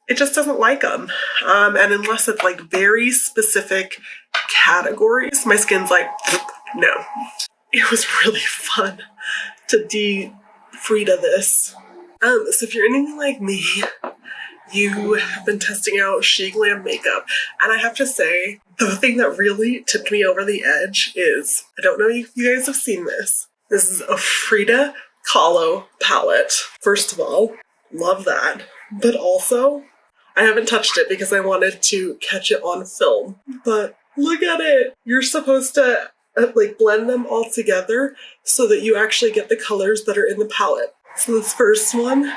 it just doesn't like them. And unless it's like very specific categories, my skin's like, no. It was really fun to de-Frida this. So if you're anything like me, you have been testing out Shein Makeup. And I have to say, the thing that really tipped me over the edge is, I don't know if you guys have seen this. This is a Frida Kahlo palette. First of all, love that. But also, I haven't touched it because I wanted to catch it on film. But look at it. You're supposed to like blend them all together so that you actually get the colors that are in the palette. So this first one.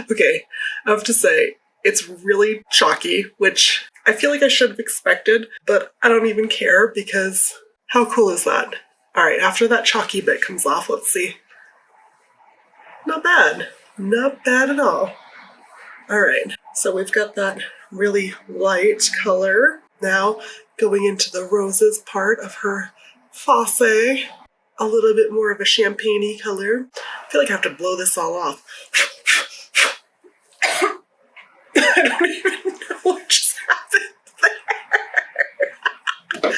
Okay, I have to say, it's really chalky, which I feel like I should have expected, but I don't even care because how cool is that? Alright, after that chalky bit comes off, let's see. Not bad. Not bad at all. Alright, so we've got that really light color. Now, going into the roses part of her face, a little bit more of a champagne-y color. I feel like I have to blow this all off. I don't even know what just happened there.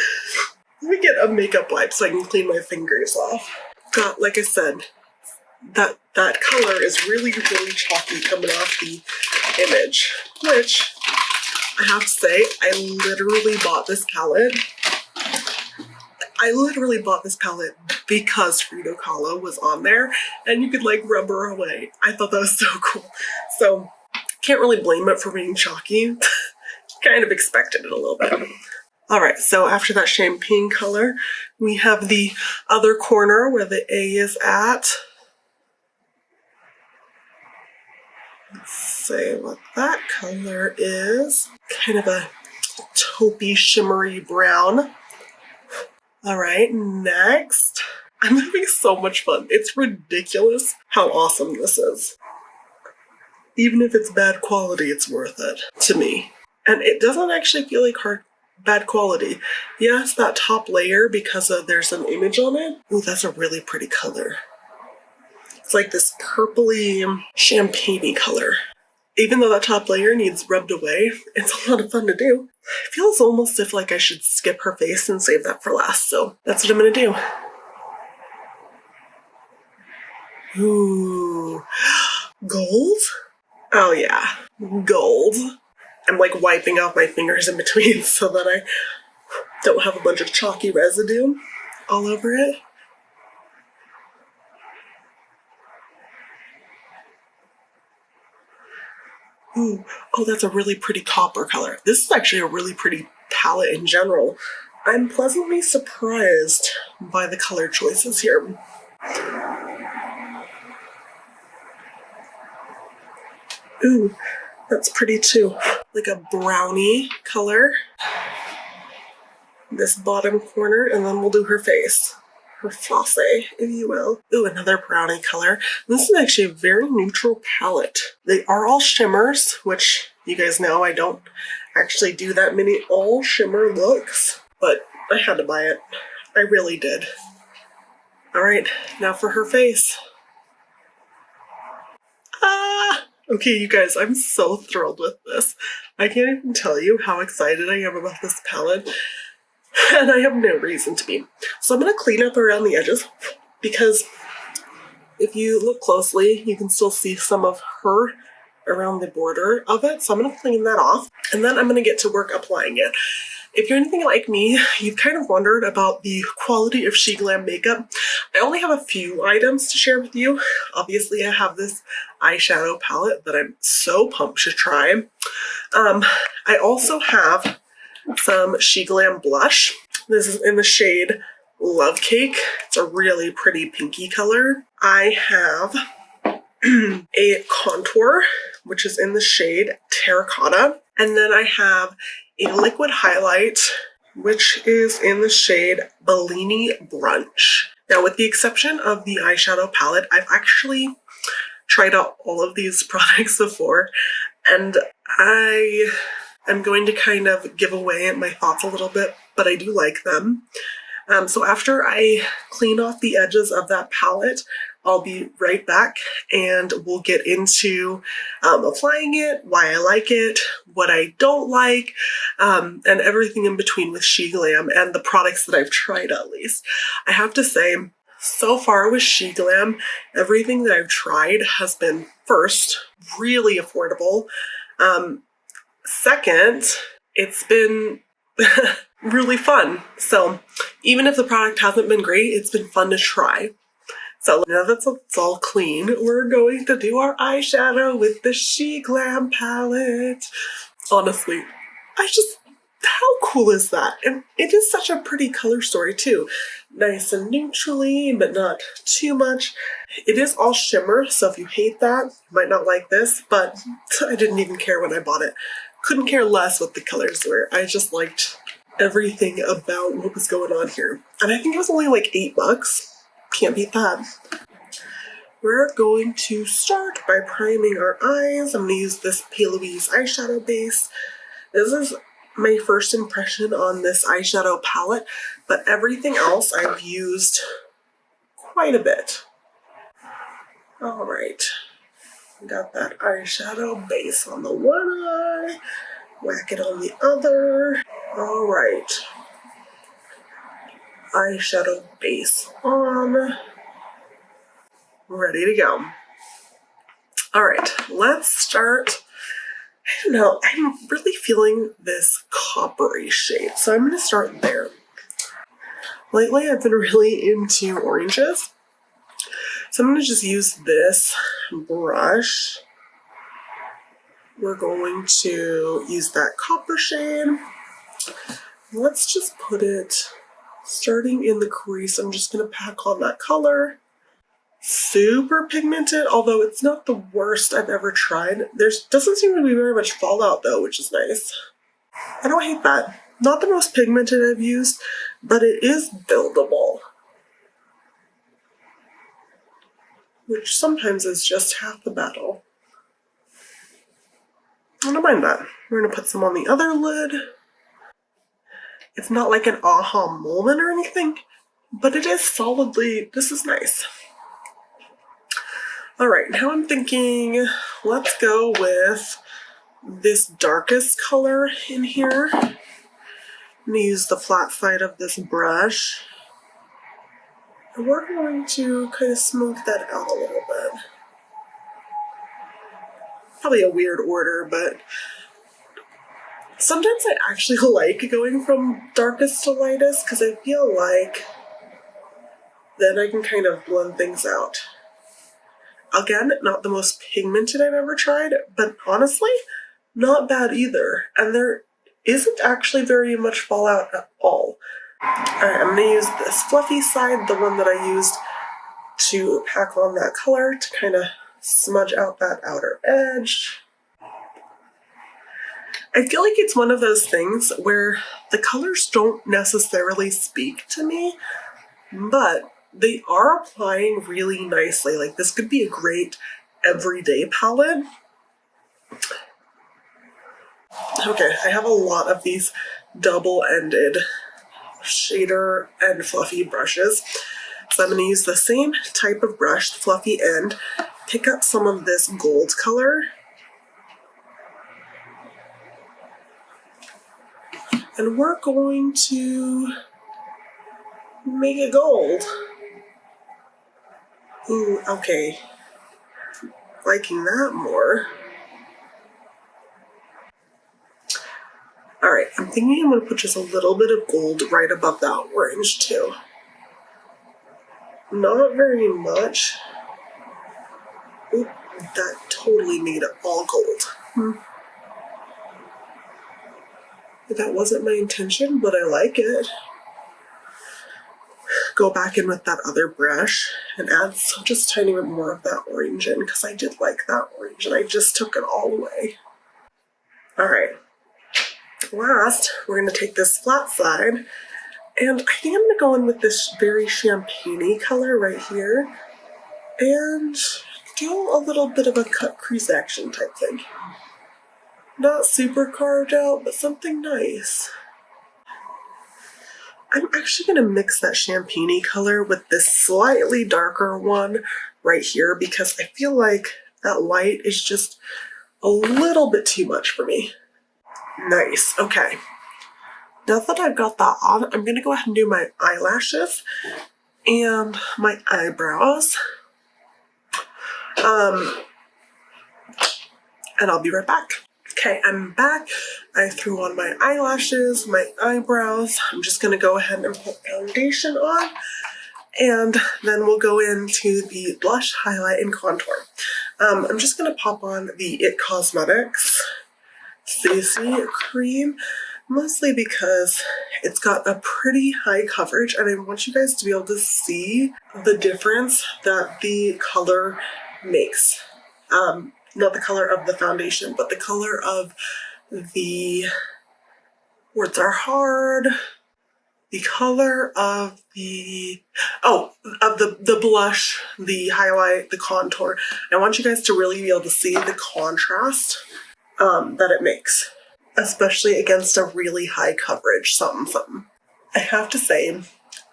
Let me get a makeup wipe so I can clean my fingers off. God, like I said, that color is really, really chalky coming off the image, which I have to say, I literally bought this palette. Because Frida Kahlo was on there and you could like rub her away. I thought that was so cool. So can't really blame it for being chalky. Kind of expected it a little bit. All right, so after that champagne color, we have the other corner where the A is at. Let's see what that color is. Kind of a taupey, shimmery brown. All right, next. I'm having so much fun. It's ridiculous how awesome this is. Even if it's bad quality, it's worth it to me. And it doesn't actually feel like bad quality. Yes, that top layer, because there's an image on it. Ooh, that's a really pretty color. It's like this purpley, champagne-y color. Even though that top layer needs rubbed away, it's a lot of fun to do. It feels almost if like I should skip her face and save that for last, so that's what I'm gonna do. Ooh, gold? Oh yeah, gold. I'm like wiping off my fingers in between so that I don't have a bunch of chalky residue all over it. Ooh, oh, that's a really pretty copper color. This is actually a really pretty palette in general. I'm pleasantly surprised by the color choices here. Ooh, that's pretty too. Like a brownie color. This bottom corner, and then we'll do her face. Her face, if you will. Ooh, another brownie color. This is actually a very neutral palette. They are all shimmers, which you guys know I don't actually do that many all shimmer looks, but I had to buy it. I really did. All right, now for her face. Okay, you guys, I'm so thrilled with this. I can't even tell you how excited I am about this palette. And I have no reason to be. So I'm going to clean up around the edges because if you look closely, you can still see some of her around the border of it. So I'm going to clean that off and then I'm going to get to work applying it. If you're anything like me, you've kind of wondered about the quality of Shein Makeup. I only have a few items to share with you. Obviously, I have this eyeshadow palette that I'm so pumped to try. I also have some Shein blush. This is in the shade Love Cake. It's a really pretty pinky color. I have a contour, which is in the shade Terracotta. And then I have a liquid highlight, which is in the shade Bellini Brunch. Now, with the exception of the eyeshadow palette, I've actually tried out all of these products before, and I am going to kind of give away my thoughts a little bit, but I do like them. So after I clean off the edges of that palette, I'll be right back and we'll get into applying it, why I like it, what I don't like, and everything in between with sheglam and the products that I've tried at least. I have to say, so far with sheglam, everything that I've tried has been, first, really affordable. Second, it's been really fun. So even if the product hasn't been great, it's been fun to try. So now that it's all clean, we're going to do our eyeshadow with the sheglam palette. Honestly, how cool is that? And it is such a pretty color story too. Nice and neutrally, but not too much. It is all shimmer, so if you hate that, you might not like this, but I didn't even care when I bought it. Couldn't care less what the colors were. I just liked everything about what was going on here. And I think it was only like $8. Can't beat that. We're going to start by priming our eyes. I'm going to use this Louise eyeshadow base. This is my first impression on this eyeshadow palette, but everything else I've used quite a bit. All right, got that eyeshadow base on the one eye, whack it on the other. All right, eyeshadow base on, ready to go. All right, let's start. I don't know, I'm really feeling this coppery shade, so I'm going to start there. Lately, I've been really into oranges, so I'm going to just use this brush. We're going to use that copper shade. Let's just put it starting in the crease. I'm just going to pack on that color. Super pigmented, although it's not the worst I've ever tried. There doesn't seem to be very much fallout though, which is nice. I don't hate that. Not the most pigmented I've used, but it is buildable, which sometimes is just half the battle. I don't mind that. We're going to put some on the other lid. It's not like an aha moment or anything, but it is solidly, this is nice. All right, now I'm thinking, let's go with this darkest color in here. I'm gonna use the flat side of this brush. And we're going to kind of smooth that out a little bit. Probably a weird order, but sometimes I actually like going from darkest to lightest because I feel like then I can kind of blend things out. Again, not the most pigmented I've ever tried, but honestly, not bad either. And there isn't actually very much fallout at all. Alright, I'm going to use this fluffy side, the one that I used to pack on that color to kind of smudge out that outer edge. I feel like it's one of those things where the colors don't necessarily speak to me, but they are applying really nicely. Like this could be a great everyday palette. Okay, I have a lot of these double-ended shader and fluffy brushes. So I'm going to use the same type of brush, the fluffy end, pick up some of this gold color. And we're going to make it gold. Ooh, okay. Liking that more. Alright, I'm thinking I'm going to put just a little bit of gold right above that orange too. Not very much. Oop, that totally made it all gold. That wasn't my intention, but I like it. Go back in with that other brush and add just a tiny bit more of that orange in because I did like that orange and I just took it all away. Alright, last we're going to take this flat side and I think I'm going to go in with this very champagne-y color right here and do a little bit of a cut crease action type thing. Not super carved out, but something nice. I'm actually going to mix that champagne-y color with this slightly darker one right here because I feel like that light is just a little bit too much for me. Nice, okay. Now that I've got that on, I'm gonna go ahead and do my eyelashes and my eyebrows. And I'll be right back. Okay, I'm back. I threw on my eyelashes, my eyebrows. I'm just gonna go ahead and put foundation on, and then we'll go into the blush, highlight, and contour. I'm just gonna pop on the It Cosmetics CC cream, mostly because it's got a pretty high coverage, and I want you guys to be able to see the difference that the color makes. Not the color of the foundation, but the color of the words are hard. The color of the, of the blush, the highlight, the contour. I want you guys to really be able to see the contrast that it makes, especially against a really high coverage something. I have to say,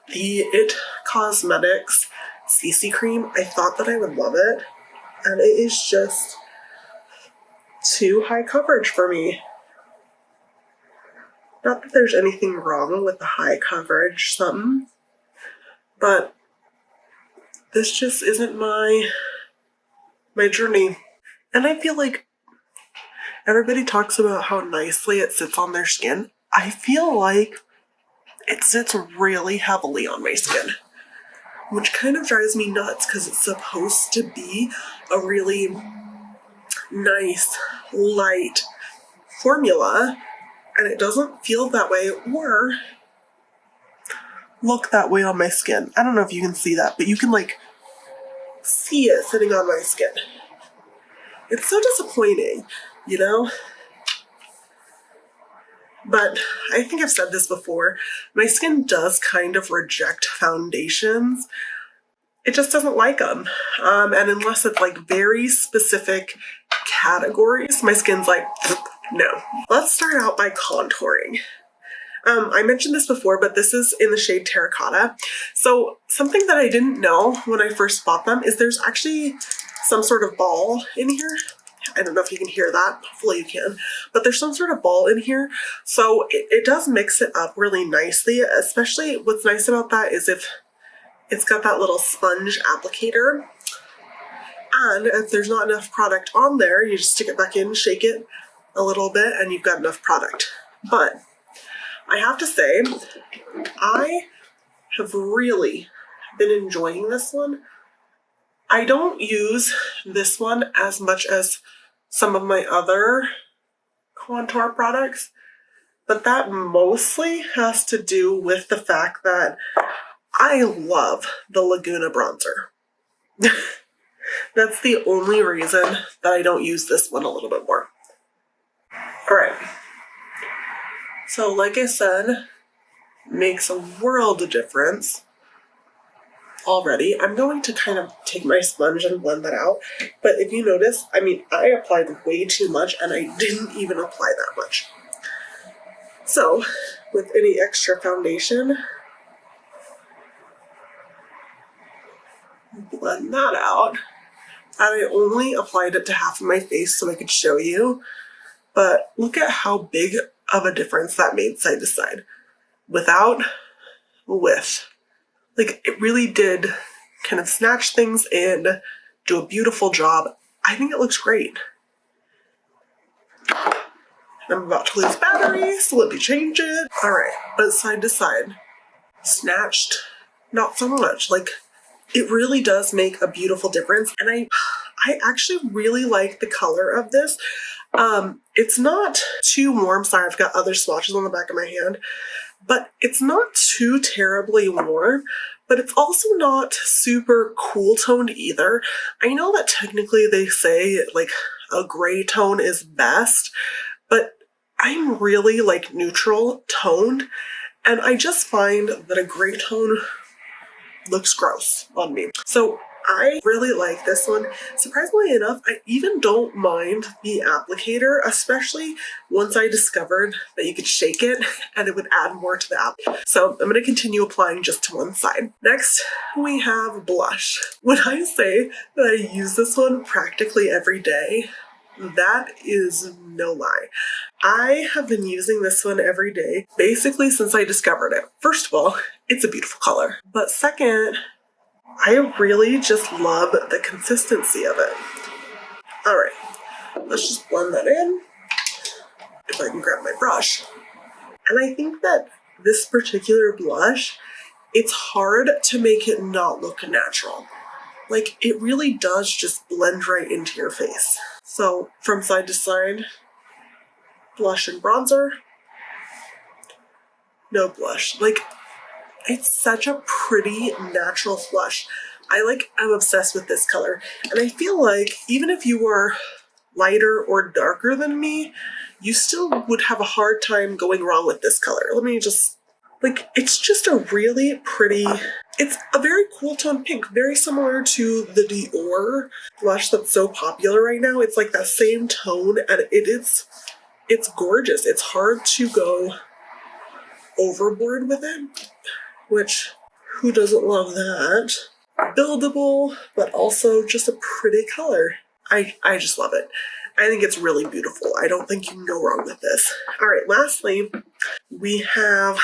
the It Cosmetics CC cream, I thought that I would love it, and it is just too high coverage for me. Not that there's anything wrong with the high coverage something, but this just isn't my journey. And I feel like everybody talks about how nicely it sits on their skin. I feel like it sits really heavily on my skin, which kind of drives me nuts because it's supposed to be a really nice, light formula, and it doesn't feel that way or look that way on my skin. I don't know if you can see that, but you can like see it sitting on my skin. It's so disappointing, you know? But I think I've said this before, my skin does kind of reject foundations. It just doesn't like them. And unless it's like very specific categories, my skin's like, no. Let's start out by contouring. I mentioned this before, but this is in the shade Terracotta. So something that I didn't know when I first bought them is there's actually some sort of ball in here. I don't know if you can hear that. Hopefully you can. But there's some sort of ball in here. So it does mix it up really nicely. Especially what's nice about that is if it's got that little sponge applicator. And if there's not enough product on there, you just stick it back in, shake it a little bit, and you've got enough product. But I have to say, I have really been enjoying this one. I don't use this one as much as some of my other contour products, but that mostly has to do with the fact that I love the Laguna bronzer. That's the only reason that I don't use this one a little bit more. All right. So like I said, makes a world of difference already. I'm going to kind of take my sponge and blend that out. But if you notice, I mean, I applied way too much and I didn't even apply that much. So with any extra foundation, blend that out. I only applied it to half of my face so I could show you, but look at how big of a difference that made side to side. Without, with. Like, it really did kind of snatch things in, do a beautiful job. I think it looks great. I'm about to lose battery, so let me change it. All right, but side to side. Snatched, not so much. Like, it really does make a beautiful difference. And I actually really like the color of this. It's not too warm. Sorry, I've got other swatches on the back of my hand. But it's not too terribly warm, but it's also not super cool toned either. I know that technically they say like a gray tone is best, but I'm really like neutral toned, and I just find that a gray tone looks gross on me. So I really like this one. Surprisingly enough, I even don't mind the applicator, especially once I discovered that you could shake it and it would add more to the app. So I'm going to continue applying just to one side. Next, we have blush. When I say that I use this one practically every day, that is no lie. I have been using this one every day, basically since I discovered it. First of all, it's a beautiful color. But second, I really just love the consistency of it. All right, let's just blend that in. If I can grab my brush. And I think that this particular blush, it's hard to make it not look natural. Like, it really does just blend right into your face. So from side to side, blush and bronzer, no blush. Like, it's such a pretty natural flush. I'm obsessed with this color. And I feel like even if you were lighter or darker than me, you still would have a hard time going wrong with this color. Let me just, like, it's just a really pretty, it's a very cool tone pink, very similar to the Dior blush that's so popular right now. It's like that same tone, and it's gorgeous. It's hard to go overboard with it, which, who doesn't love that? Buildable, but also just a pretty color. I just love it. I think it's really beautiful. I don't think you can go wrong with this. All right, lastly, we have,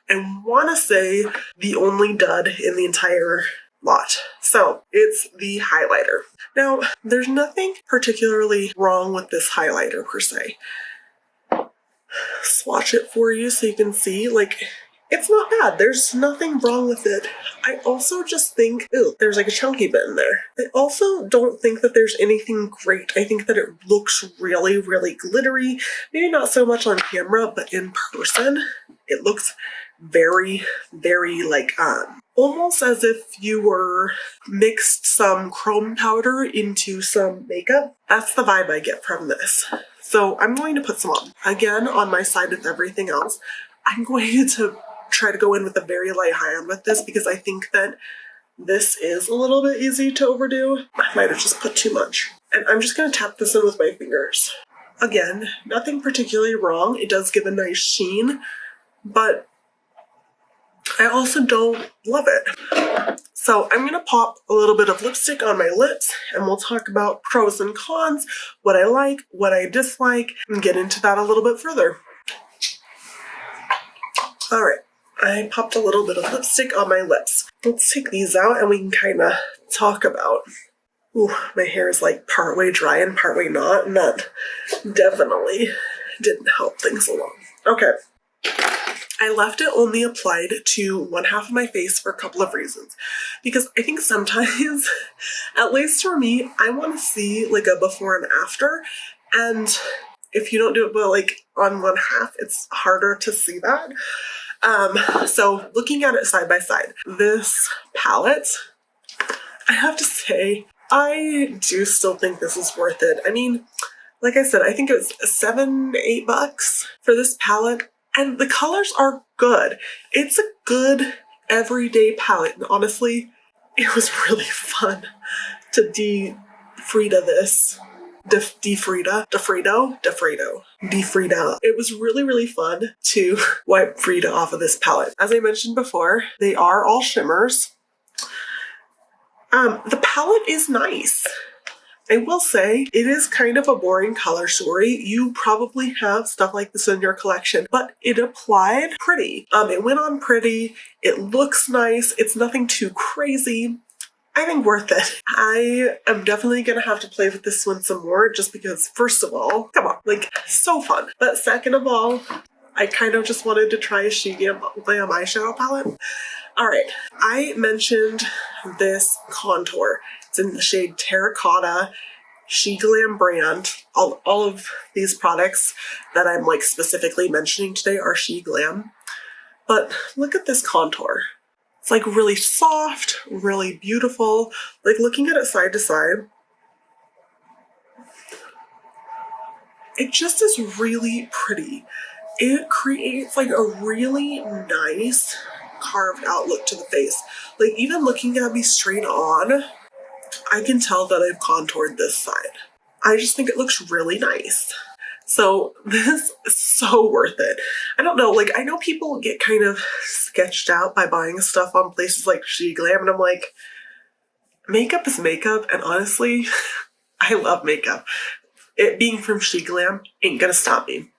I want to say, the only dud in the entire lot. So it's the highlighter. Now, there's nothing particularly wrong with this highlighter per se. Swatch it for you so you can see, like, it's not bad. There's nothing wrong with it. I also just think, ew, there's like a chunky bit in there. I also don't think that there's anything great. I think that it looks really, really glittery. Maybe not so much on camera, but in person, it looks very, very like, almost as if you were mixed some chrome powder into some makeup. That's the vibe I get from this. So I'm going to put some on. Again, on my side with everything else, I'm going to try to go in with a very light high with this because I think that this is a little bit easy to overdo. I might have just put too much. And I'm just going to tap this in with my fingers. Again, nothing particularly wrong. It does give a nice sheen, but I also don't love it. So I'm going to pop a little bit of lipstick on my lips and we'll talk about pros and cons, what I like, what I dislike, and get into that a little bit further. All right. I popped a little bit of lipstick on my lips. Let's take these out and we can kind of talk about, ooh, my hair is like partway dry and partway not, and that definitely didn't help things along. Okay. I left it only applied to one half of my face for a couple of reasons. Because I think sometimes, at least for me, I want to see like a before and after. And if you don't do it but like on one half, it's harder to see that. So looking at it side by side, this palette, I have to say, I do still think this is worth it. I mean, like I said, I think it was $7-8 for this palette, and the colors are good. It's a good everyday palette, and honestly, it was really fun to defrida this. Defrida. It was really, really fun to wipe Frida off of this palette. As I mentioned before, they are all shimmers. The palette is nice. I will say it is kind of a boring color story. You probably have stuff like this in your collection, but it applied pretty. It went on pretty. It looks nice. It's nothing too crazy. I think worth it. I am definitely gonna have to play with this one some more just because, first of all, come on, like, so fun. But second of all, I kind of just wanted to try a Shein eyeshadow palette. All right, I mentioned this contour. It's in the shade Terracotta, Sheglam brand. All of these products that I'm like specifically mentioning today are Sheglam. But look at this contour. It's like really soft, really beautiful. Like looking at it side to side, it just is really pretty. It creates like a really nice carved out look to the face. Like even looking at me straight on, I can tell that I've contoured this side. I just think it looks really nice. So this is so worth it. I don't know, like I know people get kind of sketched out by buying stuff on places like Sheglam, and I'm like, makeup is makeup, and honestly, I love makeup. It being from Sheglam ain't gonna stop me.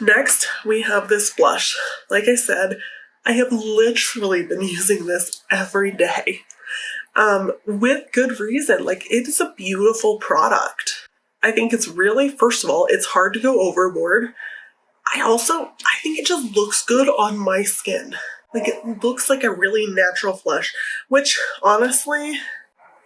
Next, we have this blush. Like I said, I have literally been using this every day. With good reason. Like, it is a beautiful product. I think it's really, first of all, it's hard to go overboard. I think it just looks good on my skin. Like, it looks like a really natural flush, which honestly,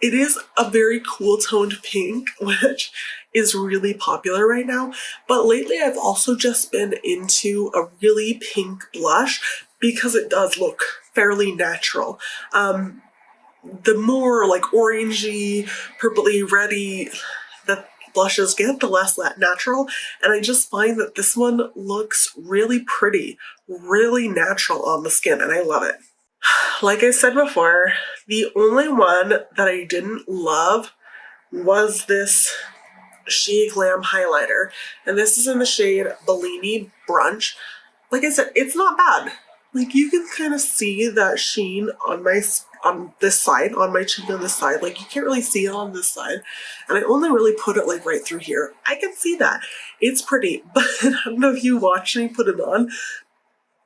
it is a very cool toned pink, which is really popular right now. But lately I've also just been into a really pink blush because it does look fairly natural. The more like orangey, purpley, reddy the blushes get, the less that natural. And I just find that this one looks really pretty, really natural on the skin, and I love it. Like I said before, the only one that I didn't love was this Sheglam highlighter. And this is in the shade Bellini Brunch. Like I said, it's not bad. Like, you can kind of see that sheen on this side, on my cheek on this side. Like, you can't really see it on this side. And I only really put it like right through here. I can see that. It's pretty. But I don't know if you watched me put it on.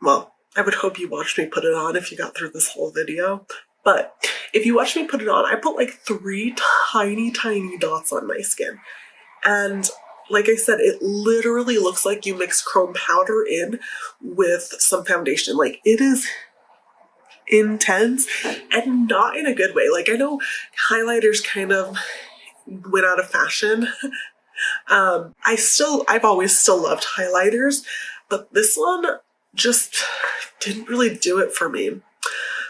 Well, I would hope you watched me put it on if you got through this whole video. But if you watch me put it on, I put like 3 tiny, tiny dots on my skin. And like I said, it literally looks like you mix chrome powder in with some foundation. Like, it is intense, and not in a good way. Like, I know highlighters kind of went out of fashion. I've always still loved highlighters, but this one just didn't really do it for me.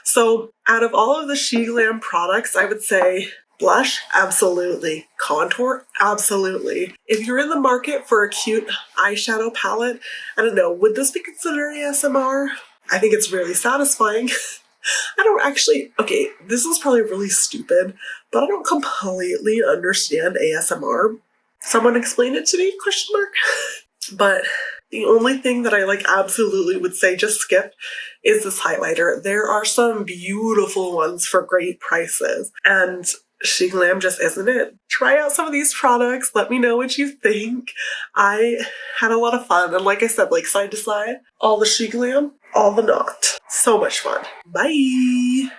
So out of all of the Sheglam products, I would say blush, absolutely. Contour, absolutely. If you're in the market for a cute eyeshadow palette, I don't know, would this be considered ASMR? I think it's really satisfying. I don't actually, okay, this is probably really stupid, but I don't completely understand ASMR. Someone explain it to me, question mark? But the only thing that I like absolutely would say just skip is this highlighter. There are some beautiful ones for great prices, and Sheglam just isn't it. Try out some of these products. Let me know what you think. I had a lot of fun, and like I said, like side to side, all the Sheglam, all the not. So much fun. Bye!